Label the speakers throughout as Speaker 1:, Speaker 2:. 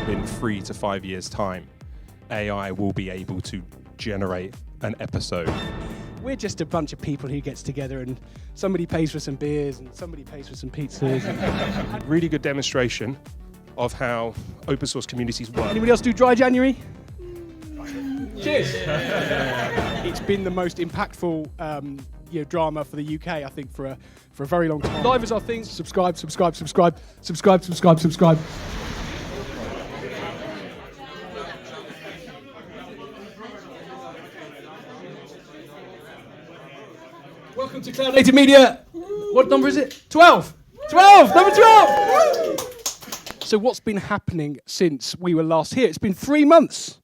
Speaker 1: in 3 to 5 years' time, AI will be able to generate an episode.
Speaker 2: We're just a bunch of people who gets together and somebody pays for some beers and somebody pays for some pizzas.
Speaker 1: Really good demonstration of how open source communities work.
Speaker 2: Anybody else do Dry January? Cheers. It's been the most impactful drama for the UK, I think, for a very long time. Live is our thing. Subscribe. Welcome to Cloud Native Media. What number is it? 12. 12. Number 12. So what's been happening since we were last here? It's been 3 months.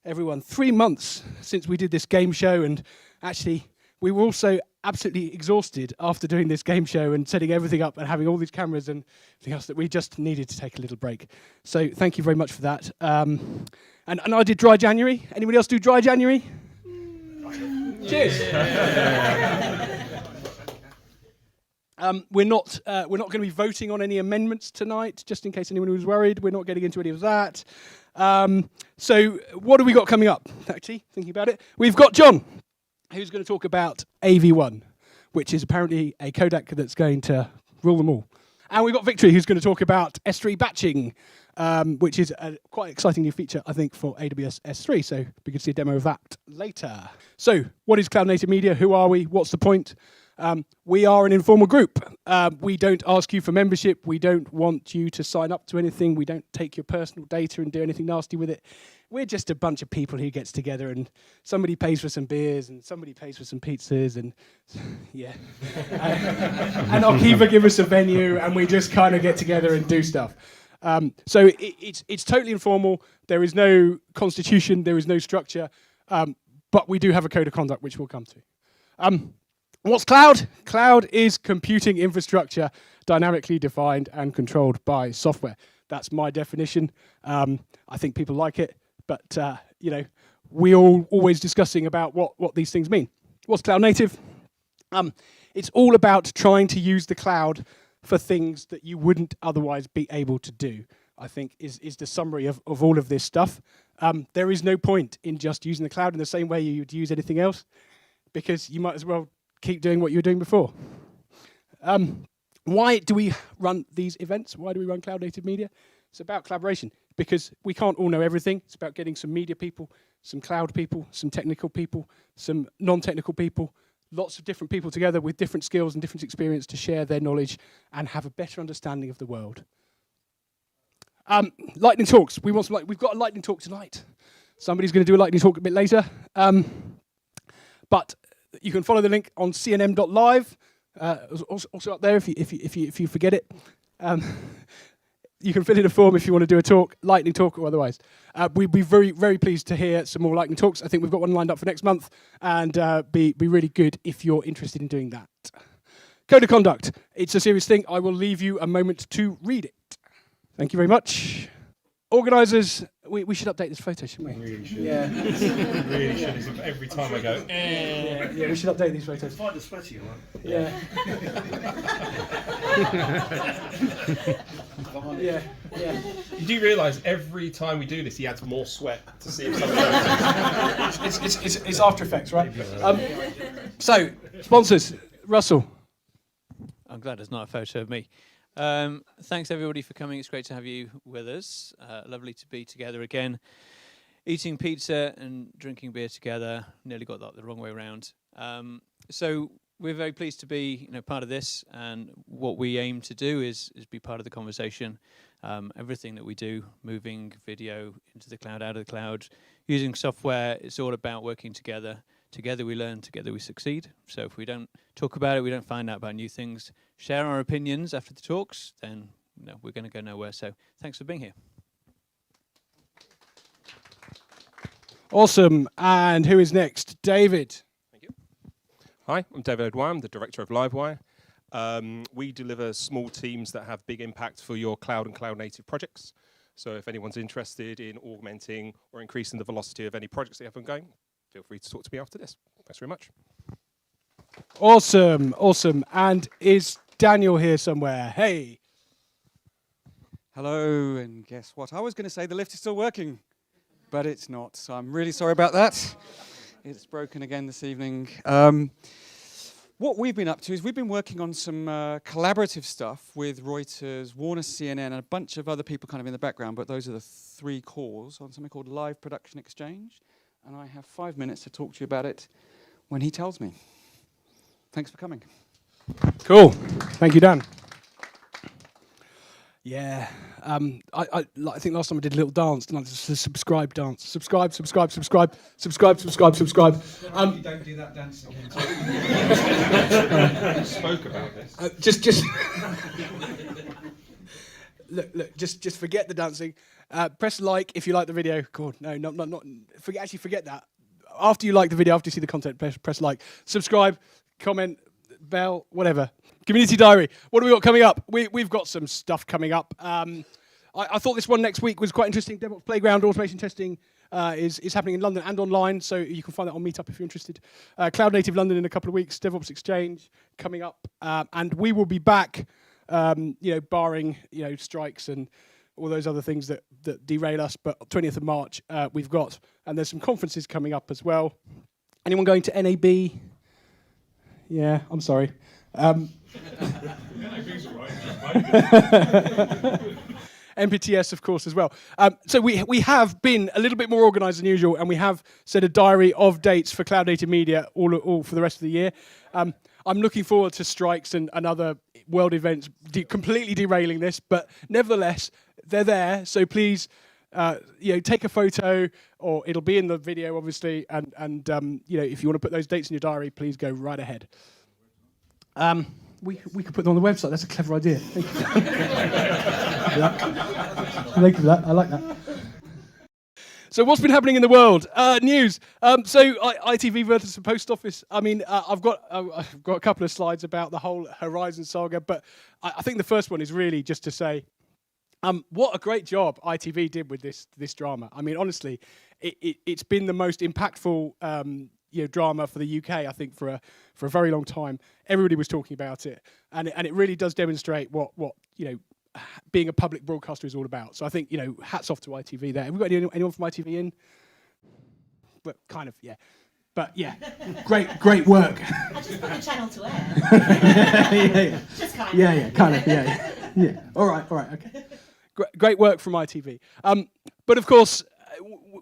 Speaker 2: Everyone, 3 months since we did this game show, and actually we were also absolutely exhausted after doing this game show and setting everything up and having all these cameras and everything else that we just needed to take a little break. So thank you very much for that. And I did Dry January. Anybody else do Dry January? Cheers. We're not going to be voting on any amendments tonight, just in case anyone was worried. We're not getting into any of that. So what have we got coming up? Actually, thinking about it, we've got John, who's going to talk about AV1, which is apparently a codec that's going to rule them all. And we've got Victory, who's going to talk about S3 batching, which is a quite exciting new feature, I think, for AWS S3. So we can see a demo of that later. So what is Cloud Native Media? Who are we? What's the point? We are an informal group. We don't ask you for membership. We don't want you to sign up to anything. We don't take your personal data and do anything nasty with it. We're just a bunch of people who gets together and somebody pays for some beers and somebody pays for some pizzas and yeah. And Akiva give us a venue and we just kind of get together and do stuff. So it's totally informal. There is no constitution. There is no structure. But we do have a code of conduct, which we'll come to. What's cloud? Cloud is computing infrastructure dynamically defined and controlled by software. That's my definition. I think people like it, but we're always discussing about what these things mean. What's cloud native? It's all about trying to use the cloud for things that you wouldn't otherwise be able to do, I think is the summary of all of this stuff. There is no point in just using the cloud in the same way you would use anything else, because you might as well keep doing what you were doing before. Why do we run these events? Why do we run Cloud Native Media? It's about collaboration, because we can't all know everything. It's about getting some media people, some cloud people, some technical people, some non-technical people, lots of different people together with different skills and different experience to share their knowledge and have a better understanding of the world. Lightning talks. We've got a lightning talk tonight. Somebody's going to do a lightning talk a bit later. But you can follow the link on cnm.live. Also up there if you forget it. You can fill in a form if you want to do a talk, lightning talk or otherwise. We'd be very, very pleased to hear some more lightning talks. I think we've got one lined up for next month, and be really good if you're interested in doing that. Code of conduct. It's a serious thing. I will leave you a moment to read it. Thank you very much. Organisers, we should update this photo, shouldn't we?
Speaker 3: Really should.
Speaker 2: Yeah.
Speaker 3: Really should. Every time I go,
Speaker 2: Yeah, we should update these photos.
Speaker 3: It's like the sweaty one.
Speaker 2: Yeah. Yeah.
Speaker 3: You do realise every time we do this, he adds more sweat to see if something
Speaker 2: It's After Effects, right? So, sponsors, Russell.
Speaker 4: I'm glad it's not a photo of me. Thanks everybody for coming. It's great to have you with us. Lovely to be together again, eating pizza and drinking beer together. Nearly got that the wrong way around. So we're very pleased to be part of this, and what we aim to do is be part of the conversation. Everything that we do, moving video into the cloud, out of the cloud, using software, it's all about working together. Together we learn, together we succeed. So if we don't talk about it, we don't find out about new things, share our opinions after the talks, then we're going to go nowhere. So thanks for being here.
Speaker 2: Awesome. And who is next? David.
Speaker 1: Thank you. Hi, I'm David O'Dwyer. I'm the director of Livewire. We deliver small teams that have big impact for your cloud and cloud native projects. So if anyone's interested in augmenting or increasing the velocity of any projects they have ongoing, feel free to talk to me after this. Thanks very much.
Speaker 2: Awesome. And is Daniel here somewhere? Hey.
Speaker 5: Hello, and guess what? I was going to say the lift is still working, but it's not. So I'm really sorry about that. It's broken again this evening. What we've been up to is we've been working on some collaborative stuff with Reuters, Warner, CNN, and a bunch of other people kind of in the background, but those are the three cores on something called Live Production Exchange. And I have 5 minutes to talk to you about it when he tells me. Thanks for coming.
Speaker 2: Cool. Thank you, Dan. Yeah. I think last time I did a little dance, didn't I? Just a subscribe dance. Subscribe, subscribe, subscribe, subscribe, subscribe, subscribe.
Speaker 6: You don't do that dance again.
Speaker 3: We spoke about this.
Speaker 2: Just look. Just forget the dancing. Press like if you like the video. God, no, not. Forget that. After you like the video, after you see the content, press like, subscribe, comment, bell, whatever. Community diary. What do we got coming up? We've got some stuff coming up. I thought this one next week was quite interesting. DevOps Playground automation testing is happening in London and online, so you can find that on Meetup if you're interested. Cloud Native London in a couple of weeks. DevOps Exchange coming up, and we will be back. Barring strikes and all those other things that derail us. But 20th of March we've got, and there's some conferences coming up as well. Anyone going to NAB? Yeah, I'm sorry. MPTS, of course, as well. So we have been a little bit more organised than usual, and we have set a diary of dates for Cloud Native Media all for the rest of the year. I'm looking forward to strikes and other world events completely derailing this, but nevertheless, they're there. So please, take a photo, or it'll be in the video, obviously. And if you want to put those dates in your diary, please go right ahead. We could put them on the website. That's a clever idea. Thank you. Thank you for that. I like that. So what's been happening in the world? News. ITV versus the Post Office. I mean, I've got a couple of slides about the whole Horizon saga, but I think the first one is really just to say, what a great job ITV did with this drama. I mean, honestly, it's been the most impactful drama for the UK, I think, for a very long time. Everybody was talking about it, and it really does demonstrate what being a public broadcaster is all about. So I think hats off to ITV there. Have we got anyone from ITV in? But kind of, yeah. But yeah, great work.
Speaker 7: I just put the channel to air.
Speaker 2: yeah.
Speaker 7: Just kind of.
Speaker 2: Yeah, kind of, yeah. All right, okay. Great work from ITV. But of course,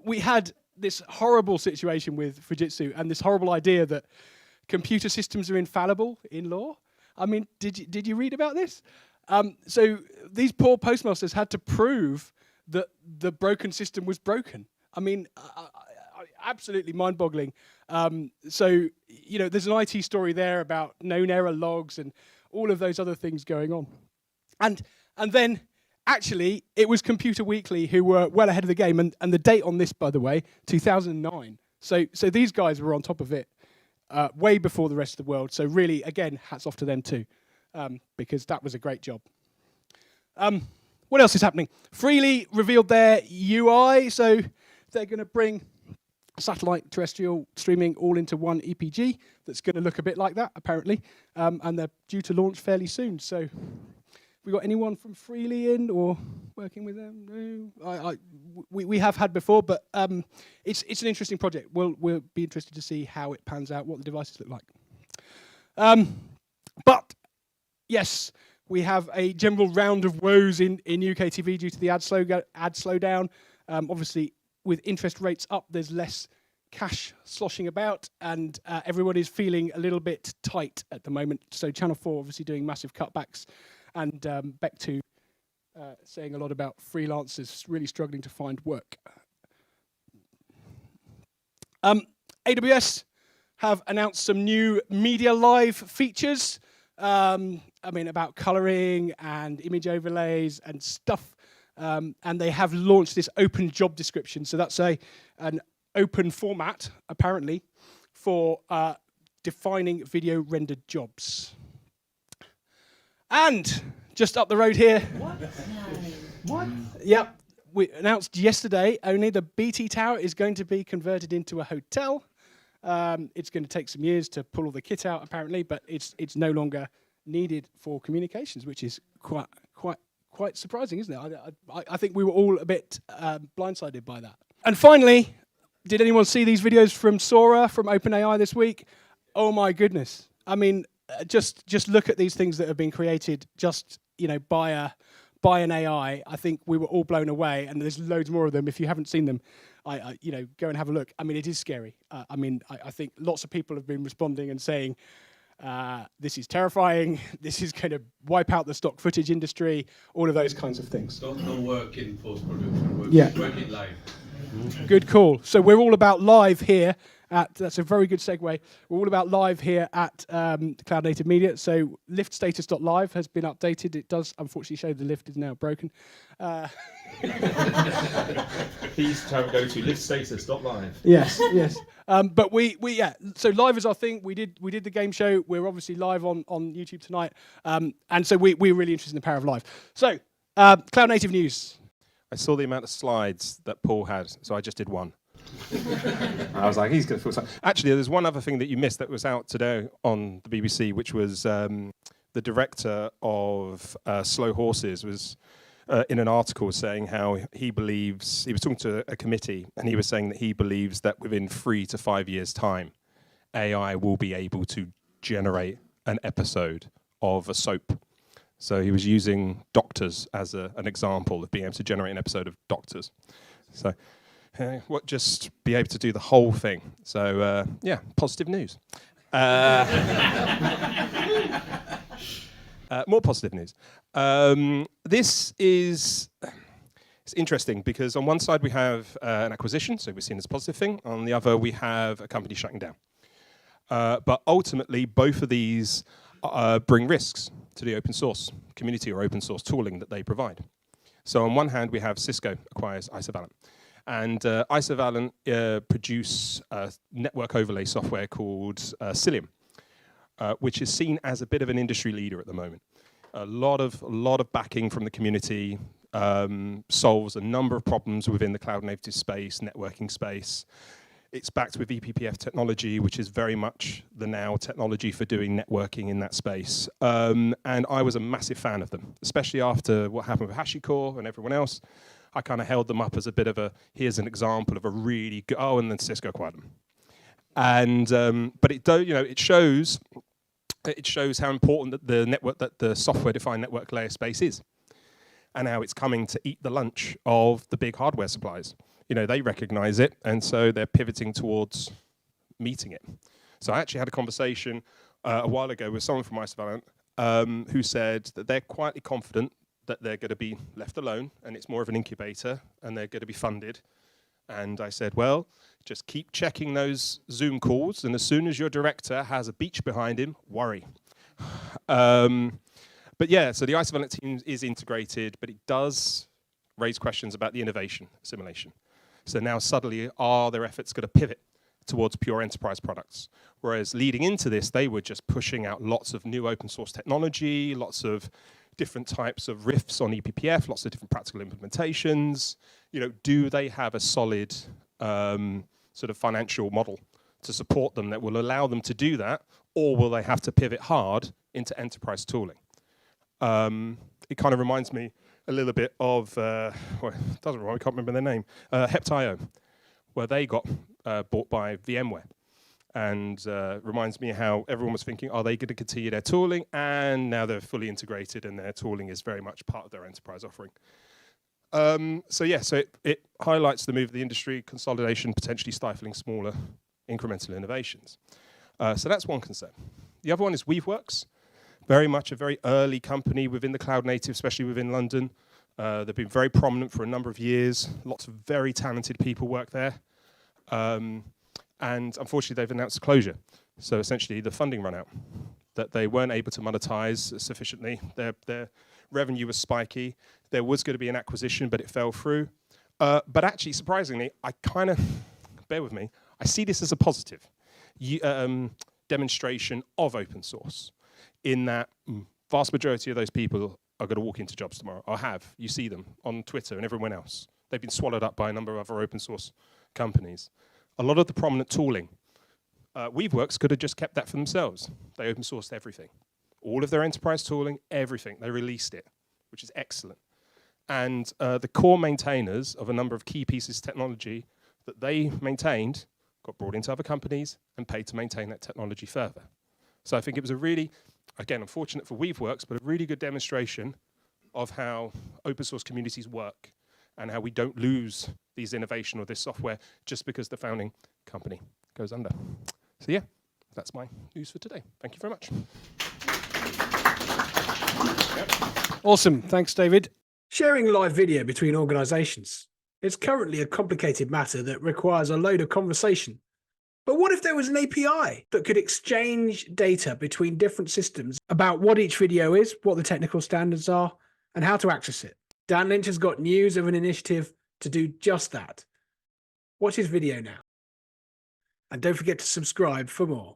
Speaker 2: we had this horrible situation with Fujitsu and this horrible idea that computer systems are infallible in law. I mean, did you read about this? So these poor postmasters had to prove that the broken system was broken. I mean, absolutely mind-boggling. There's an IT story there about known error logs and all of those other things going on. And then, actually, it was Computer Weekly who were well ahead of the game. And the date on this, by the way, 2009. So these guys were on top of it way before the rest of the world. So really, again, hats off to them too. Because that was a great job. What else is happening? Freely revealed their UI, so they're going to bring satellite terrestrial streaming all into one EPG that's going to look a bit like that, apparently, and they're due to launch fairly soon. So, we got anyone from Freely in or working with them? No, we have had before, but it's an interesting project. We'll be interested to see how it pans out, what the devices look like. But yes, we have a general round of woes in UK TV due to the ad slowdown. Obviously, with interest rates up, there's less cash sloshing about, and everybody's feeling a little bit tight at the moment. So Channel 4 obviously doing massive cutbacks, and Beck 2 saying a lot about freelancers really struggling to find work. AWS have announced some new Media Live features. About colouring and image overlays and stuff. And they have launched this open job description. So that's an open format, apparently, for defining video rendered jobs. And just up the road here.
Speaker 7: What? No.
Speaker 2: What? Yep. We announced yesterday only the BT Tower is going to be converted into a hotel. It's going to take some years to pull all the kit out, apparently, but it's no longer needed for communications, which is quite quite surprising, isn't it? I think we were all a bit blindsided by that. And finally, did anyone see these videos from Sora, from OpenAI this week? Oh my goodness. I mean, just look at these things that have been created just, by an AI. I think we were all blown away, and there's loads more of them. If you haven't seen them, go and have a look. I mean, it is scary. I think lots of people have been responding and saying, this is terrifying, this is going to wipe out the stock footage industry, all of those kinds of things.
Speaker 3: Don't work in post-production, work in live.
Speaker 2: Good call. So we're all about live here that's a very good segue. We're all about live here at Cloud Native Media. So liftstatus.live has been updated. It does unfortunately show the lift is now broken.
Speaker 3: Please go to liftstatus.live.
Speaker 2: Yes. But we so live is our thing. We did the game show. We're obviously live on YouTube tonight. And so we're really interested in the power of live. So Cloud Native News.
Speaker 1: I saw the amount of slides that Paul had, so I just did one. I was like, he's going to feel something. Actually, there's one other thing that you missed that was out today on the BBC, which was the director of Slow Horses was in an article saying how he believes, he was talking to a committee, and he was saying that he believes that within 3 to 5 years' time, AI will be able to generate an episode of a soap. So he was using Doctors as an example of being able to generate an episode of Doctors. So just be able to do the whole thing. So positive news. More positive news. This is it's interesting because on one side we have an acquisition, so we're seeing this positive thing. On the other, we have a company shutting down. But ultimately, both of these bring risks to the open source community or open source tooling that they provide. So on one hand, we have Cisco acquires Isovalent. And Isovalent produce network overlay software called Cilium, which is seen as a bit of an industry leader at the moment. A lot of backing from the community, solves a number of problems within the cloud native space, networking space. It's backed with ePPF technology, which is very much the now technology for doing networking in that space. And I was a massive fan of them, especially after what happened with HashiCorp and everyone else. I kind of held them up as a bit of here's an example of a really good, and then Cisco acquired them. And, but it shows how important that the software-defined network layer space is, and how it's coming to eat the lunch of the big hardware suppliers. They recognize it, and so they're pivoting towards meeting it. So I actually had a conversation a while ago with someone from Isolvalent who said that they're quietly confident that they're going to be left alone, and it's more of an incubator, and they're going to be funded. And I said, well, just keep checking those Zoom calls, and as soon as your director has a beach behind him, worry. But yeah, so the Isovalent team is integrated, but it does raise questions about the innovation assimilation. So now suddenly, are their efforts going to pivot towards pure enterprise products? Whereas leading into this, they were just pushing out lots of new open source technology, lots of different types of riffs on ePPF, lots of different practical implementations. Do they have a solid sort of financial model to support them that will allow them to do that, or will they have to pivot hard into enterprise tooling? It kind of reminds me a little bit of, it doesn't rhyme, I can't remember their name, Heptio, where they got bought by VMware. And reminds me how everyone was thinking, are they going to continue their tooling? And now they're fully integrated, and their tooling is very much part of their enterprise offering. So it highlights the move of the industry, consolidation, potentially stifling smaller incremental innovations. So that's one concern. The other one is Weaveworks. Very much a very early company within the cloud native, especially within London. They've been very prominent for a number of years. Lots of very talented people work there. And unfortunately, they've announced closure. So essentially, the funding ran out, that they weren't able to monetize sufficiently. Their revenue was spiky. There was going to be an acquisition, but it fell through. But actually, surprisingly, bear with me, I see this as a positive demonstration of open source, in that vast majority of those people are going to walk into jobs tomorrow, or have. You see them on Twitter and everyone else. They've been swallowed up by a number of other open source companies. A lot of the prominent tooling, Weaveworks could have just kept that for themselves. They open sourced everything. All of their enterprise tooling, everything. They released it, which is excellent. And the core maintainers of a number of key pieces of technology that they maintained got brought into other companies and paid to maintain that technology further. So I think it was a really, again, unfortunate for Weaveworks, but a really good demonstration of how open source communities work and how we don't lose these innovation or this software just because the founding company goes under. So yeah, that's my news for today. Thank you very much.
Speaker 2: Awesome. Thanks, David. Sharing live video between organizations is currently a complicated matter that requires a load of conversation. But what if there was an API that could exchange data between different systems about what each video is, what the technical standards are, and how to access it? Dan Lynch has got news of an initiative to do just that. Watch his video now. And don't forget to subscribe for more.